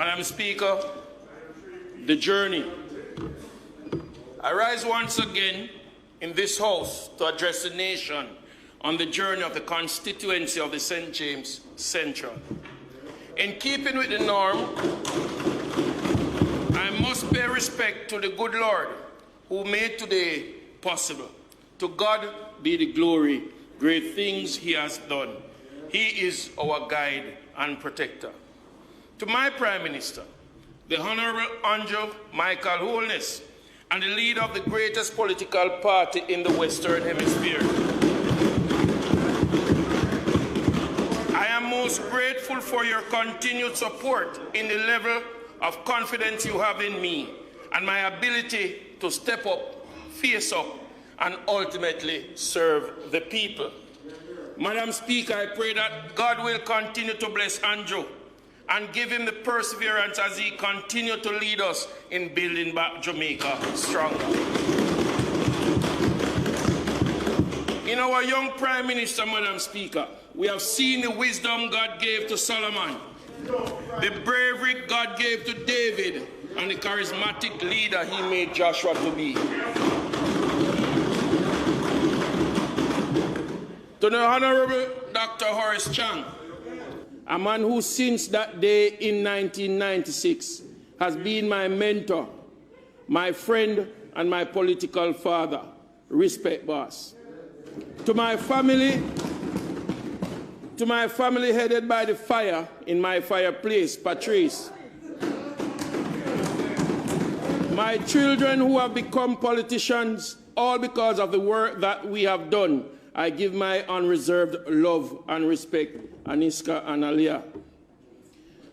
Madam Speaker, the journey. I rise once again in this House to address the nation on the journey of the constituency of the St. James Central. In keeping with the norm, I must pay respect to the good Lord who made today possible. To God be the glory, great things he has done. He is our guide and protector. To my Prime Minister, the Honorable Andrew Michael Holness, and the leader of the greatest political party in the Western Hemisphere, I am most grateful for your continued support in the level of confidence you have in me and my ability to step up, face up, and ultimately serve the people. Madam Speaker, I pray that God will continue to bless Andrew and give him the perseverance as he continues to lead us in building back Jamaica stronger. In our young Prime Minister, Madam Speaker, we have seen the wisdom God gave to Solomon, the bravery God gave to David, and the charismatic leader he made Joshua to be. To the Honorable Dr. Horace Chang, a man who since that day in 1996 has been my mentor, my friend, and my political father. Respect, boss. To my family headed by the fire in my fireplace, Patrice. My children who have become politicians, all because of the work that we have done, I give my unreserved love and respect, Aniska and Aliyah.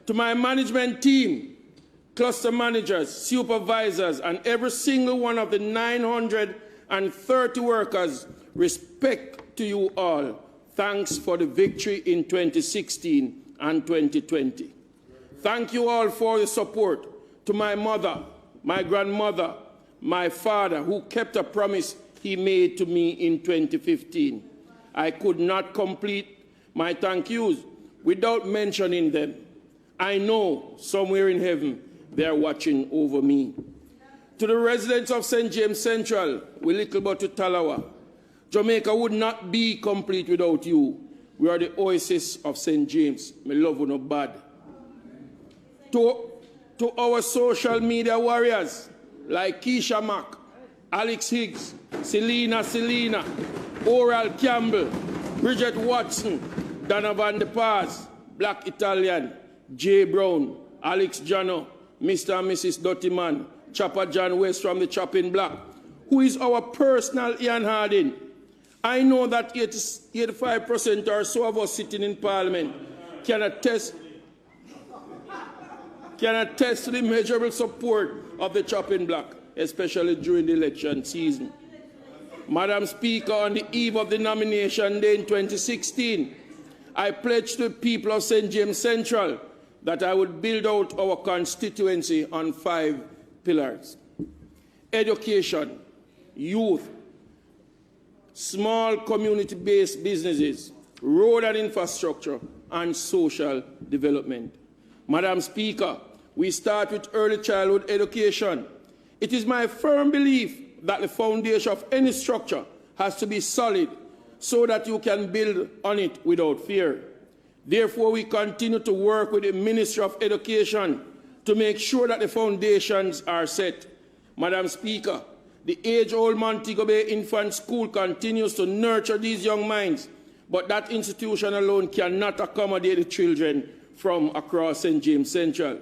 To my management team, cluster managers, supervisors, and every single one of the 930 workers, respect to you all. Thanks for the victory in 2016 and 2020. Thank you all for your support. To my mother, my grandmother, my father, who kept a promise he made to me in 2015. I could not complete my thank yous without mentioning them. I know somewhere in heaven they are watching over me. To the residents of St. James Central, with little but to Talawa, Jamaica would not be complete without you. We are the oasis of St. James. My love you no bad. To our social media warriors like Keisha Mack, Alex Higgs, Selena, Oral Campbell, Bridget Watson, Donovan De Paz, Black Italian, Jay Brown, Alex Jano, Mr. and Mrs. Dottyman, Chopper John West from the Chopping Block, who is our personal Ian Harding. I know that 85% or so of us sitting in Parliament can attest to the measurable support of the Chopping Block, especially during the election season. Madam Speaker, on the eve of the nomination day in 2016, I pledged to the people of St. James Central that I would build out our constituency on 5 pillars: education, youth, small community-based businesses, road and infrastructure, and social development. Madam Speaker, we start with early childhood education. It is my firm belief that the foundation of any structure has to be solid so that you can build on it without fear. Therefore, we continue to work with the Ministry of Education to make sure that the foundations are set. Madam Speaker, the age-old Montego Bay Infant School continues to nurture these young minds, but that institution alone cannot accommodate the children from across St. James Central.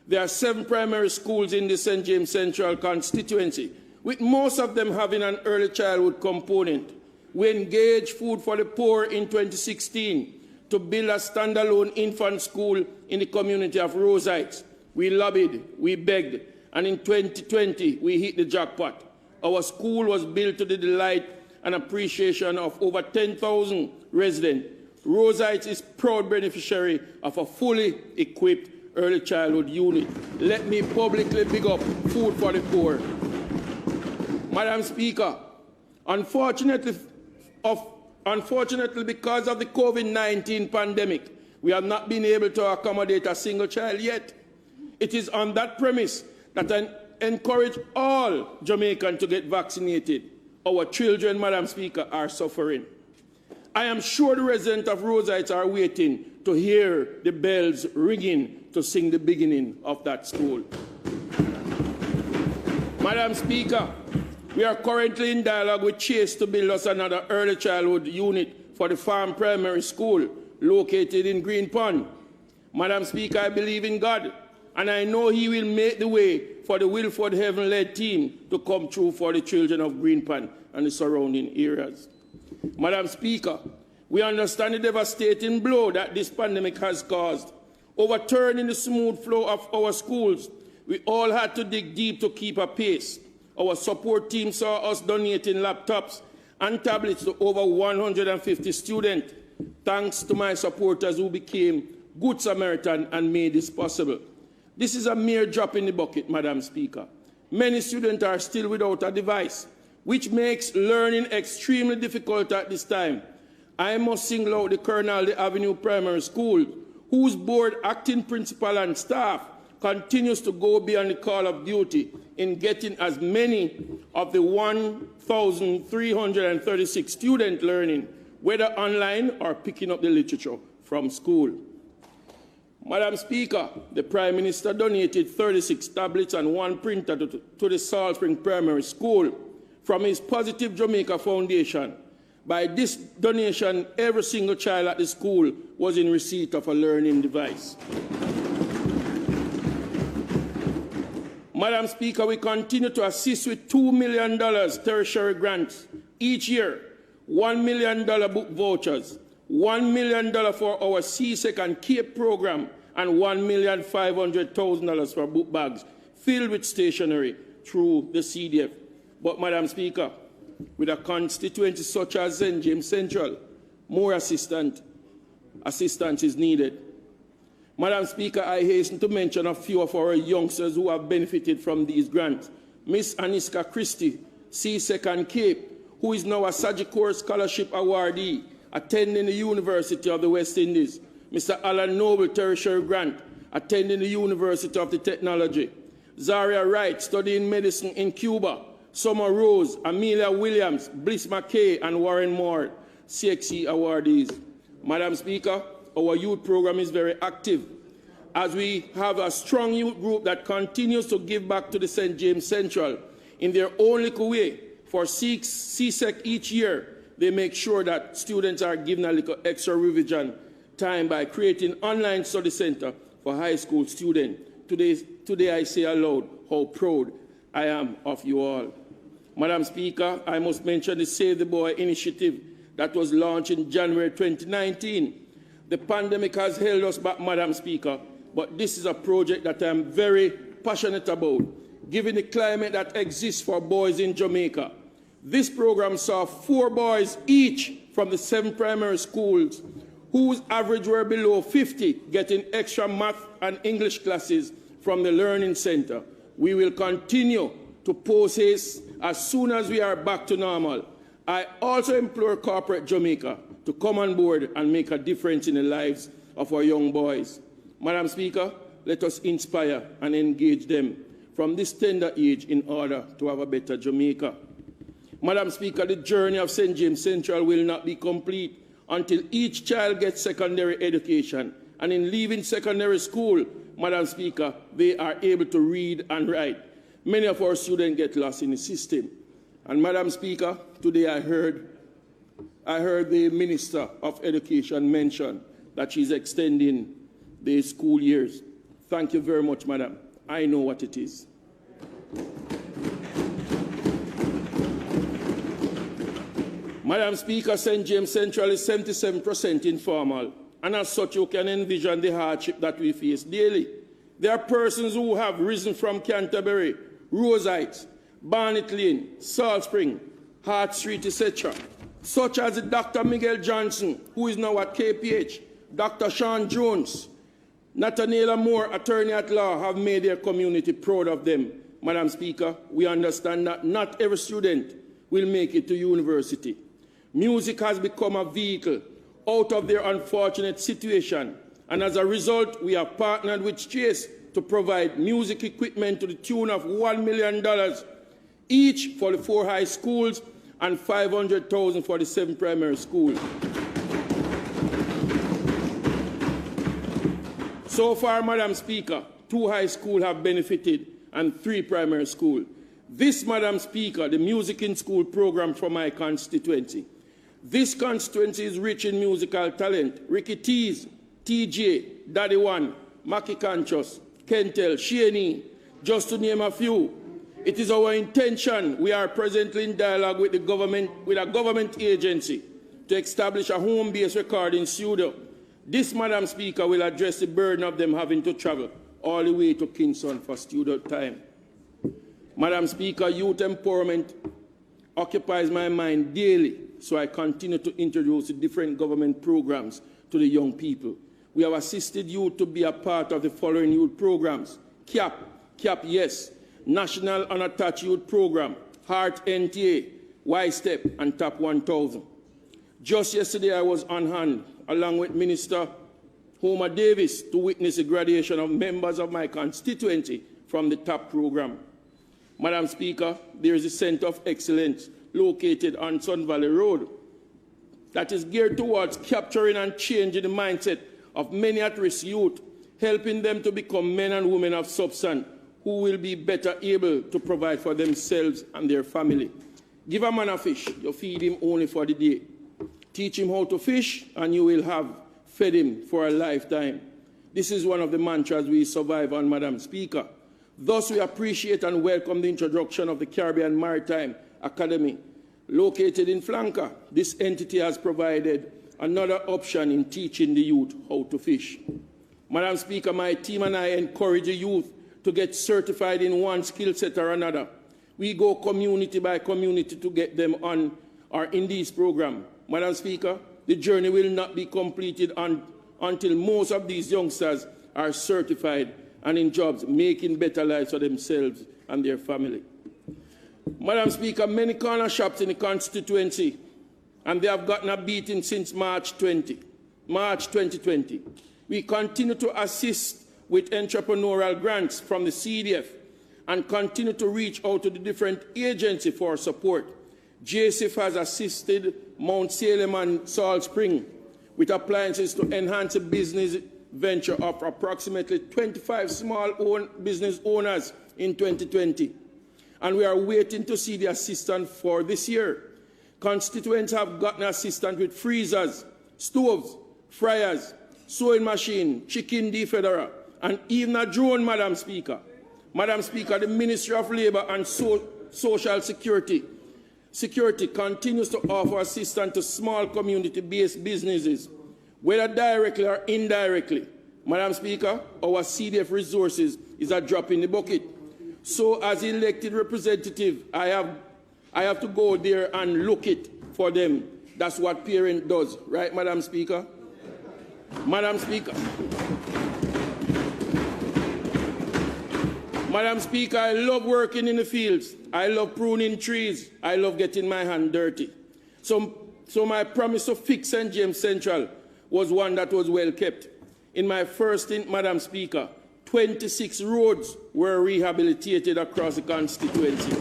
There are 7 primary schools in the St. James Central constituency, with most of them having an early childhood component. We engaged Food for the Poor in 2016 to build a standalone infant school in the community of Rose Heights. We lobbied, we begged, and in 2020 we hit the jackpot. Our school was built to the delight and appreciation of over 10,000 residents. Rose Heights is proud beneficiary of a fully equipped early childhood unit. Let me publicly big up Food for the Poor. Madam Speaker, unfortunately, because of the COVID-19 pandemic, we have not been able to accommodate a single child yet. It is on that premise that I encourage all Jamaicans to get vaccinated. Our children, Madam Speaker, are suffering. I am sure the residents of Rose Heights are waiting to hear the bells ringing to sing the beginning of that school. Madam Speaker, we are currently in dialogue with Chase to build us another early childhood unit for the Farm Primary School located in Green Pond. Madam Speaker, I believe in God, and I know He will make the way for the Wilford Heaven-led team to come through for the children of Green Pond and the surrounding areas. Madam Speaker, we understand the devastating blow that this pandemic has caused, overturning the smooth flow of our schools. We all had to dig deep to keep a pace. Our support team saw us donating laptops and tablets to over 150 students, thanks to my supporters who became Good Samaritan and made this possible. This is a mere drop in the bucket, Madam Speaker. Many students are still without a device, which makes learning extremely difficult at this time. I must single out the Colonel Avenue Primary School, whose board, acting principal and staff continues to go beyond the call of duty in getting as many of the 1,336 students learning, whether online or picking up the literature from school. Madam Speaker, the Prime Minister donated 36 tablets and 1 printer to the Salt Spring Primary School from his Positive Jamaica Foundation. By this donation, every single child at the school was in receipt of a learning device. Madam Speaker, we continue to assist with $2 million tertiary grants each year, $1 million book vouchers, $1 million for our CSEC and CAPE program, and $1,500,000 for book bags filled with stationery through the CDF. But, Madam Speaker, with a constituency such as St. James Central, more assistance is needed. Madam Speaker, I hasten to mention a few of our youngsters who have benefited from these grants. Miss Aniska Christie, CSEC and CAPE, who is now a Sagicor Scholarship awardee, attending the University of the West Indies. Mr. Alan Noble, tertiary grant, attending the University of the Technology. Zaria Wright, studying medicine in Cuba. Summer Rose, Amelia Williams, Bliss McKay, and Warren Moore, CXC awardees. Madam Speaker, our youth program is very active, as we have a strong youth group that continues to give back to the St. James Central in their own little way. For CSEC each year, they make sure that students are given a little extra revision time by creating online study center for high school students. Today I say aloud how proud I am of you all. Madam Speaker, I must mention the Save the Boy initiative that was launched in January 2019. The pandemic has held us back, Madam Speaker, but this is a project that I am very passionate about, given the climate that exists for boys in Jamaica. This program saw 4 boys each from the 7 primary schools whose average were below 50 getting extra math and English classes from the Learning Center. We will continue to post haste as soon as we are back to normal. I also implore corporate Jamaica to come on board and make a difference in the lives of our young boys. Madam Speaker, let us inspire and engage them from this tender age in order to have a better Jamaica. Madam Speaker, the journey of St. James Central will not be complete until each child gets secondary education. And in leaving secondary school, Madam Speaker, they are able to read and write. Many of our students get lost in the system. And Madam Speaker, today I heard the Minister of Education mention that she's extending the school years. Thank you very much, Madam. I know what it is. Madam Speaker, St. James Central is 77% informal, and as such you can envision the hardship that we face daily. There are persons who have risen from Canterbury, Rose Heights, Barnet Lane, Salt Spring, Hart Street, etc., such as Dr. Miguel Johnson, who is now at KPH, Dr. Sean Jones, Nathaniela Moore, attorney at law, have made their community proud of them. Madam Speaker, we understand that not every student will make it to university. Music has become a vehicle out of their unfortunate situation, and as a result, we have partnered with Chase to provide music equipment to the tune of $1 million each for the 4 high schools and $500,000 for the 7 primary schools. So far, Madam Speaker, 2 high schools have benefited and 3 primary schools. This, Madam Speaker, the Music in School program for my constituency. This constituency is rich in musical talent. Ricky Tees, TJ, Daddy One, Mackie Conchos, Kentel, Shaney, just to name a few. It is our intention, we are presently in dialogue with a government agency to establish a home-based recording studio. This, Madam Speaker, will address the burden of them having to travel all the way to Kingston for studio time. Madam Speaker, youth empowerment occupies my mind daily, so I continue to introduce different government programs to the young people. We have assisted youth to be a part of the following youth programs: CAP, yes, National Unattached Youth Program, Heart NTA, Y-Step, and TAP 1000. Just yesterday I was on hand, along with Minister Homer Davis, to witness the graduation of members of my constituency from the TAP program. Madam Speaker, there is a Center of Excellence located on Sun Valley Road that is geared towards capturing and changing the mindset of many at-risk youth, helping them to become men and women of substance who will be better able to provide for themselves and their family. Give a man a fish, you feed him only for the day. Teach him how to fish, and you will have fed him for a lifetime. This is one of the mantras we survive on, Madam Speaker. Thus, we appreciate and welcome the introduction of the Caribbean Maritime Academy. Located in Flanker, this entity has provided another option in teaching the youth how to fish. Madam Speaker, my team and I encourage the youth to get certified in one skill set or another. We go community by community to get them on or in this program. Madam Speaker, the journey will not be completed until most of these youngsters are certified and in jobs, making better lives for themselves and their family. Madam Speaker, many corner shops in the constituency, and they have gotten a beating since March 2020. We continue to assist with entrepreneurial grants from the CDF and continue to reach out to the different agencies for support. JSF has assisted Mount Salem and Salt Spring with appliances to enhance the business venture of approximately 25 small business owners in 2020. And we are waiting to see the assistance for this year. Constituents have gotten assistance with freezers, stoves, fryers, sewing machine, chicken defederer, and even a drone, Madam Speaker. Madam Speaker, the Ministry of Labour and Social Security continues to offer assistance to small community-based businesses, whether directly or indirectly. Madam Speaker, our CDF resources is a drop in the bucket. So as elected representative, I have to go there and look it for them. That's what parent does, right, Madam Speaker? Madam Speaker. Madam Speaker, I love working in the fields. I love pruning trees. I love getting my hand dirty. So my promise to fix St. James Central was one that was well kept. In my first stint, Madam Speaker, 26 roads were rehabilitated across the constituency.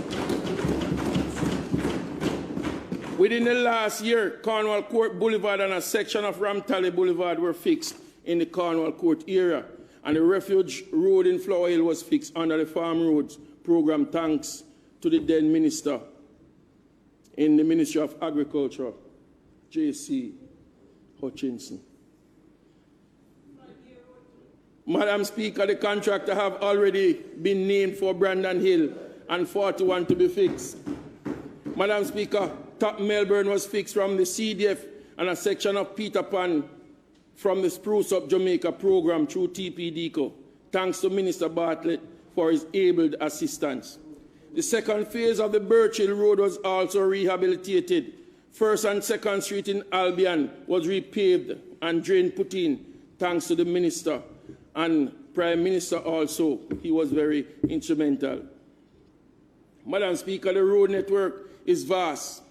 Within the last year, Cornwall Court Boulevard and a section of Ramtally Boulevard were fixed in the Cornwall Court area, and the Refuge Road in Flower Hill was fixed under the Farm Roads program, thanks to the then minister in the Ministry of Agriculture, J.C. Hutchinson. Madam Speaker, the contractor have already been named for Brandon Hill and 41 to be fixed. Madam Speaker, Top Melbourne was fixed from the CDF and a section of Peter Pan from the Spruce Up Jamaica program through TPDCO, thanks to Minister Bartlett for his able assistance. The second phase of the Birch Hill Road was also rehabilitated. First and Second Street in Albion was repaved and drain put in, thanks to the Minister and Prime Minister also. He was very instrumental. Madam Speaker, the road network is vast.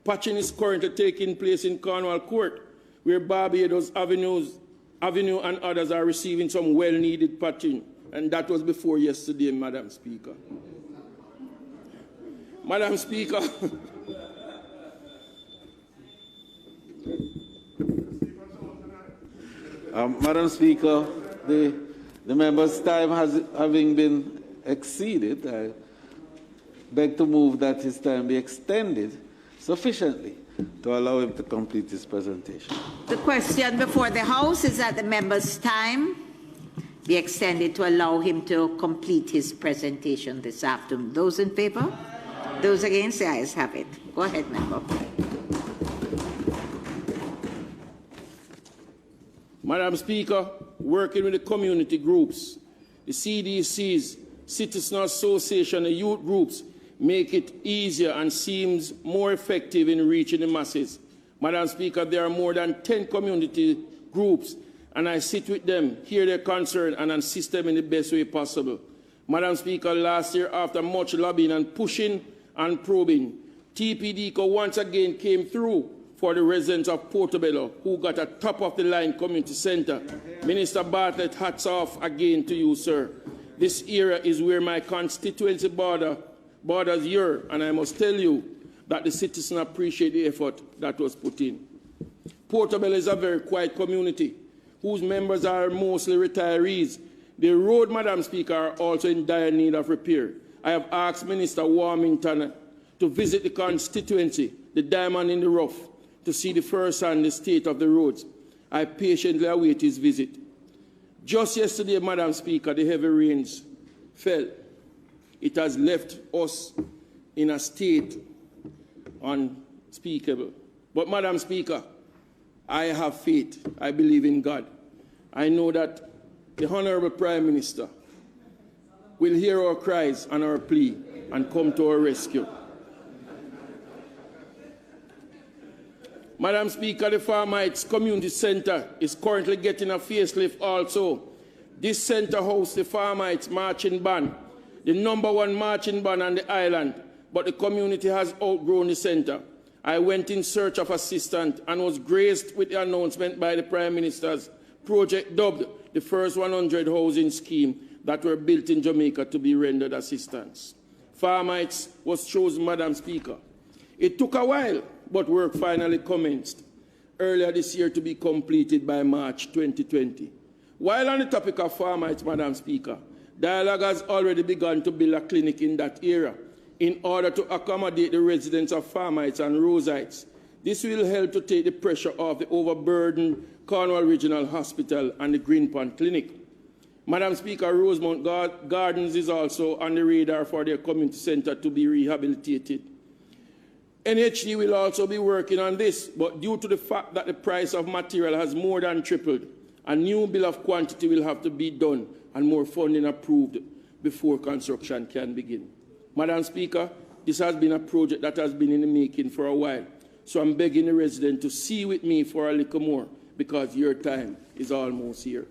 Patching is currently taking place in Cornwall Court, where Barbados Avenue and others are receiving some well-needed patching and that was before yesterday, Madam Speaker. Madam Speaker, Madam Speaker, the member's time having been exceeded, I beg to move that his time be extended sufficiently to allow him to complete his presentation. The question before the House is that the member's time be extended to allow him to complete his presentation this afternoon. Those in favor? Those against? The ayes have it. Go ahead, member. Madam Speaker, working with the community groups, the CDCs, Citizen Association, and youth groups make it easier and seems more effective in reaching the masses. Madam Speaker, there are more than 10 community groups, and I sit with them, hear their concern, and assist them in the best way possible. Madam Speaker, last year, after much lobbying and pushing and probing, TPDCO once again came through for the residents of Portobello, who got a top-of-the-line community centre. Minister Bartlett, hats off again to you, sir. This area is where my constituency borders your, and I must tell you that the citizens appreciate the effort that was put in. Portobello is a very quiet community, whose members are mostly retirees. The road, Madam Speaker, are also in dire need of repair. I have asked Minister Warmington to visit the constituency, the diamond in the rough, to see the first-hand the state of the roads. I patiently await his visit. Just yesterday, Madam Speaker, the heavy rains fell. It has left us in a state unspeakable. But, Madam Speaker, I have faith. I believe in God. I know that the Honourable Prime Minister will hear our cries and our plea and come to our rescue. Madam Speaker, the Farmites Community Centre is currently getting a facelift also. This centre hosts the Farmites marching band, the #1 marching band on the island, but the community has outgrown the centre. I went in search of assistance and was graced with the announcement by the Prime Minister's project dubbed the first 100 housing scheme that were built in Jamaica to be rendered assistance. Farmites was chosen, Madam Speaker. It took a while, but work finally commenced earlier this year to be completed by March 2020. While on the topic of Farmites, Madam Speaker, dialogue has already begun to build a clinic in that area in order to accommodate the residents of Farmites and Roseites. This will help to take the pressure off the overburdened Cornwall Regional Hospital and the Greenpond Clinic. Madam Speaker, Rosemount Gardens is also on the radar for their community centre to be rehabilitated. NHD will also be working on this, but due to the fact that the price of material has more than tripled, a new bill of quantity will have to be done and more funding approved before construction can begin. Madam Speaker, this has been a project that has been in the making for a while, so I'm begging the resident to see with me for a little more because your time is almost here.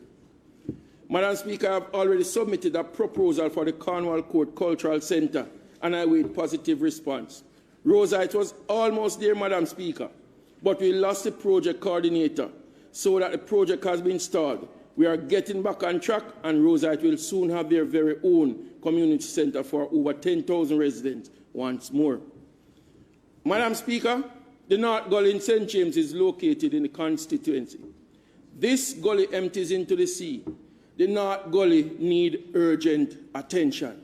Madam Speaker, I have already submitted a proposal for the Cornwall Court Cultural Centre, and I await positive response. Rosite was almost there, Madam Speaker, but we lost the project coordinator, so that the project has been stalled. We are getting back on track, and Rosite will soon have their very own community centre for over 10,000 residents once more. Madam Speaker, the North Gully in St. James is located in the constituency. This gully empties into the sea. The North Gully needs urgent attention.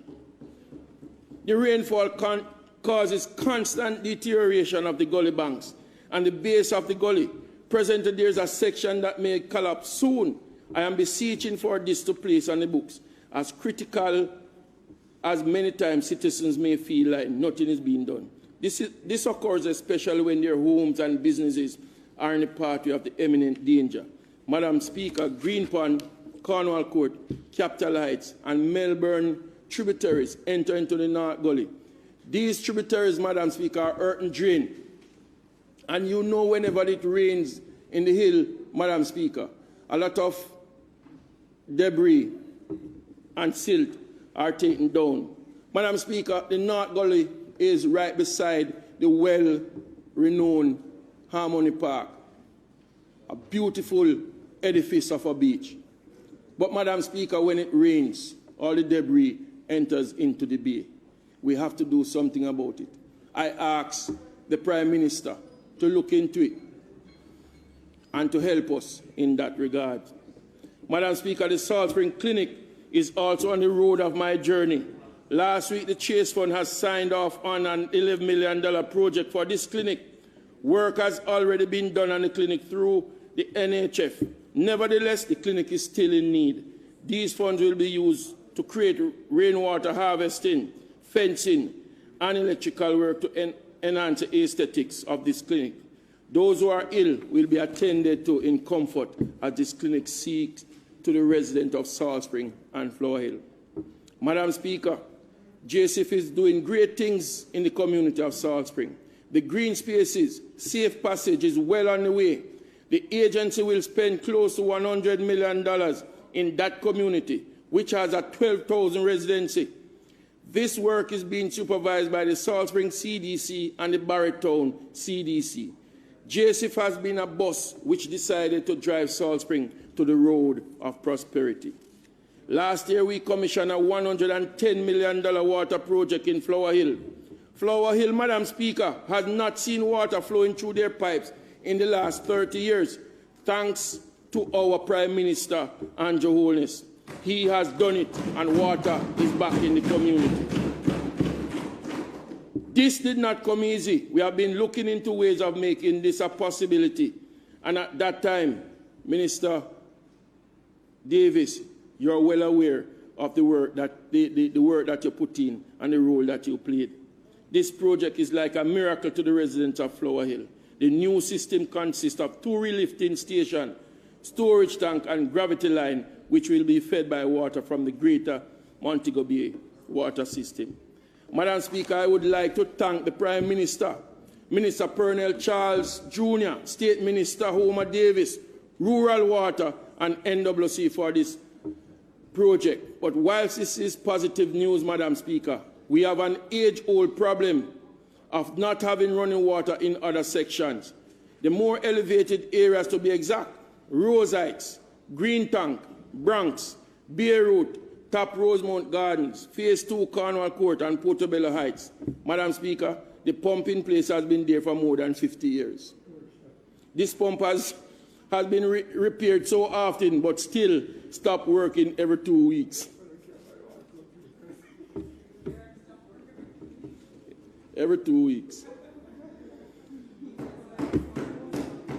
The rainfall causes constant deterioration of the gully banks and the base of the gully. Presently, there is a section that may collapse soon. I am beseeching for this to place on the books, as critical as many times citizens may feel like nothing is being done. This occurs especially when their homes and businesses are in the pathway of the imminent danger. Madam Speaker, Greenpond, Cornwall Court, Capital Heights, and Melbourne tributaries enter into the North Gully. These tributaries, Madam Speaker, are earth and drain. And you know whenever it rains in the hill, Madam Speaker, a lot of debris and silt are taken down. Madam Speaker, the North Gully is right beside the well-renowned Harmony Park, a beautiful edifice of a beach. But, Madam Speaker, when it rains, all the debris enters into the bay. We have to do something about it. I ask the Prime Minister to look into it and to help us in that regard. Madam Speaker, the Salt Spring Clinic is also on the road of my journey. Last week, the Chase Fund has signed off on an $11 million project for this clinic. Work has already been done on the clinic through the NHF. Nevertheless, the clinic is still in need. These funds will be used to create rainwater harvesting, fencing, and electrical work to enhance the aesthetics of this clinic. Those who are ill will be attended to in comfort as this clinic seeks to the residents of Salt Spring and Flower Hill. Madam Speaker, JSIF is doing great things in the community of Salt Spring. The green spaces, safe passage is well on the way. The agency will spend close to $100 million in that community, which has a 12,000 residency. This work is being supervised by the Salt Spring CDC and the Barretown CDC. JSIF has been a bus which decided to drive Salt Spring to the road of prosperity. Last year, we commissioned a $110 million water project in Flower Hill. Flower Hill, Madam Speaker, has not seen water flowing through their pipes in the last 30 years, thanks to our Prime Minister and Your Holiness. He has done it, and water is back in the community. This did not come easy. We have been looking into ways of making this a possibility. And at that time, Minister Davis, you're well aware of the work that, the work that you put in and the role that you played. This project is like a miracle to the residents of Flower Hill. The new system consists of 2 relifting stations, storage tank, and gravity line, which will be fed by water from the greater Montego Bay water system. Madam Speaker, I would like to thank the Prime Minister, Minister Pernell Charles Jr., State Minister Homer Davis, Rural Water, and NWC for this project. But whilst this is positive news, Madam Speaker, we have an age-old problem of not having running water in other sections. The more elevated areas, to be exact, Rose Heights, Green Tank, Bronx, Beirut, Top Rosemount Gardens, Phase 2 Cornwall Court, and Portobello Heights. Madam Speaker, the pumping place has been there for more than 50 years. This pump has been repaired so often, but still stopped working every 2 weeks. Every 2 weeks.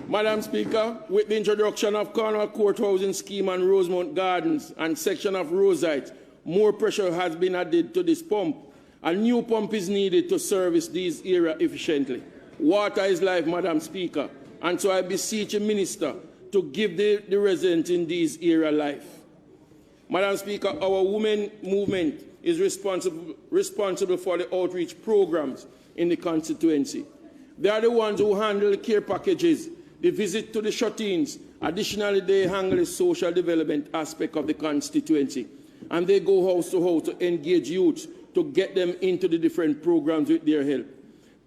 Madam Speaker, with the introduction of Cornwall Court Housing Scheme and Rosemount Gardens and section of Rose Heights, more pressure has been added to this pump. A new pump is needed to service these areas efficiently. Water is life, Madam Speaker, and so I beseech the Minister to give the residents in these areas life. Madam Speaker, our women movement is responsible for the outreach programs in the constituency. They are the ones who handle the care packages, the visit to the shut-ins. Additionally, they handle the social development aspect of the constituency. And they go house to house to engage youths to get them into the different programs with their help.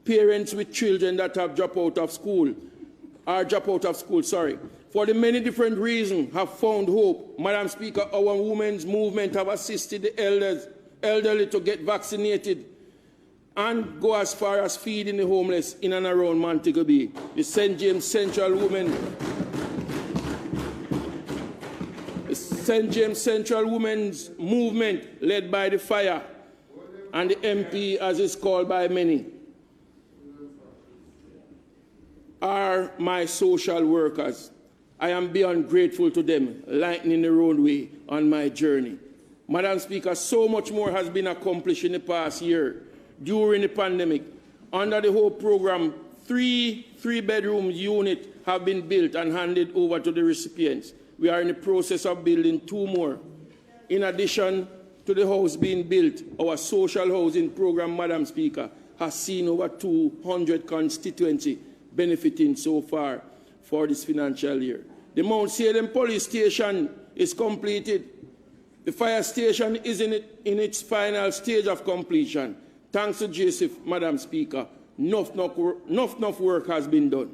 Parents with children that have dropped out of school, for the many different reasons, have found hope. Madam Speaker, our women's movement have assisted the elderly to get vaccinated and go as far as feeding the homeless in and around Montego Bay. The St. James Central Women's Movement, led by the Fire, and the MP, as is called by many, are my social workers. I am beyond grateful to them, lightening the roadway on my journey. Madam Speaker, so much more has been accomplished in the past year. During the pandemic, under the whole program, 3 three-bedroom units have been built and handed over to the recipients. We are in the process of building 2 more. In addition to the house being built, our social housing program, Madam Speaker, has seen over 200 constituencies benefiting so far for this financial year. The Mount Salem Police Station is completed. The fire station is in its final stage of completion. Thanks to JSIF, Madam Speaker, enough work has been done.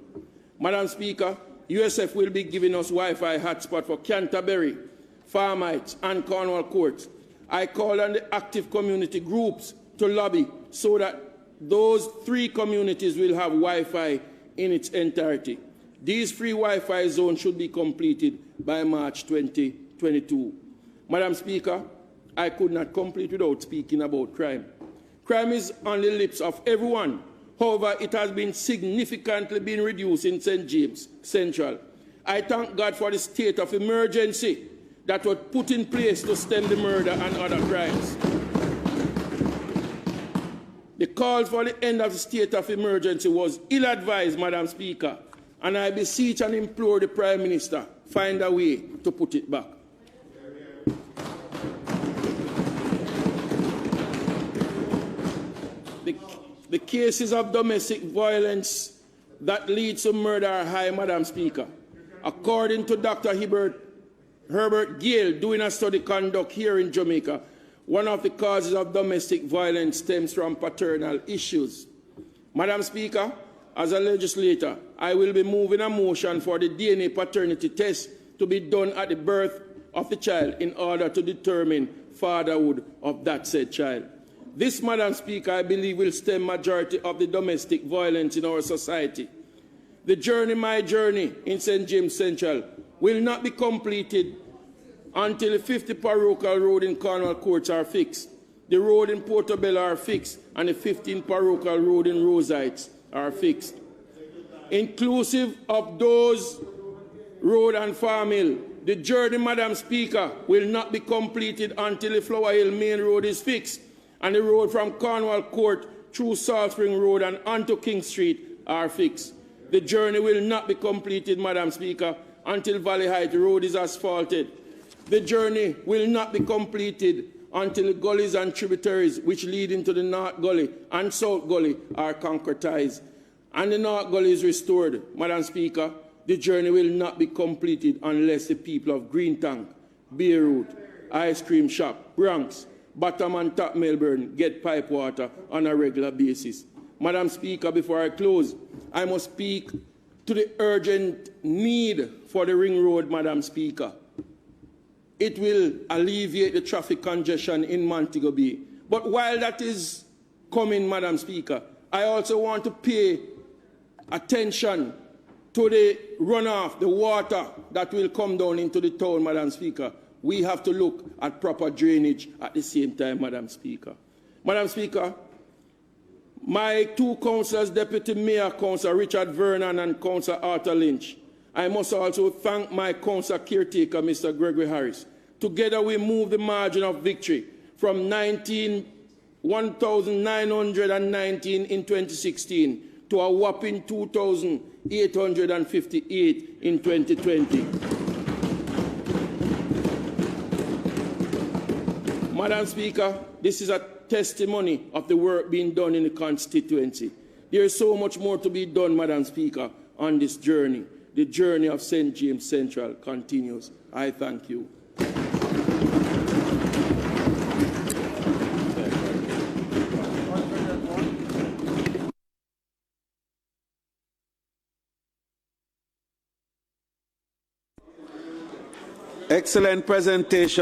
Madam Speaker, USF will be giving us Wi-Fi hotspot for Canterbury, Farm Heights, and Cornwall Court. I call on the active community groups to lobby so that those 3 communities will have Wi-Fi in its entirety. These free Wi-Fi zones should be completed by March 2022. Madam Speaker, I could not complete without speaking about crime. Crime is on the lips of everyone. However, it has been significantly reduced in St. James Central. I thank God for the state of emergency that was put in place to stem the murder and other crimes. The call for the end of the state of emergency was ill-advised, Madam Speaker, and I beseech and implore the Prime Minister, find a way to put it back. The cases of domestic violence that lead to murder are high, Madam Speaker. According to Dr. Herbert Gale, doing a study conduct here in Jamaica, one of the causes of domestic violence stems from paternal issues. Madam Speaker, as a legislator, I will be moving a motion for the DNA paternity test to be done at the birth of the child in order to determine fatherhood of that said child. This, Madam Speaker, I believe will stem majority of the domestic violence in our society. The journey, my journey, in St. James Central will not be completed until the 50 parochial road in Cornwall Courts are fixed, the road in Portobello are fixed, and the 15 parochial road in Rose Heights are fixed. Inclusive of those road and Farm Hill, the journey, Madam Speaker, will not be completed until the Flower Hill Main Road is fixed, and the road from Cornwall Court through Salt Spring Road and onto King Street are fixed. The journey will not be completed, Madam Speaker, until Valley Heights Road is asphalted. The journey will not be completed until the gullies and tributaries which lead into the North Gully and South Gully are concretized and the North Gully is restored. Madam Speaker, the journey will not be completed unless the people of Green Tank, Beirut, Ice Cream Shop, Bronx, Bottom and Top Melbourne get pipe water on a regular basis. Madam Speaker, before I close, I must speak to the urgent need for the ring road, Madam Speaker. It will alleviate the traffic congestion in Montego Bay. But while that is coming, Madam Speaker, I also want to pay attention to the runoff, the water that will come down into the town, Madam Speaker. We have to look at proper drainage at the same time, Madam Speaker. Madam Speaker, my 2 councillors, Deputy Mayor Councillor Richard Vernon and Councillor Arthur Lynch, I must also thank my councillor caretaker, Mr. Gregory Harris. Together we moved the margin of victory from 1,919 in 2016 to a whopping 2,858 in 2020. Madam Speaker, this is a testimony of the work being done in the constituency. There is so much more to be done, Madam Speaker, on this journey. The journey of St. James Central continues. I thank you. Excellent presentation.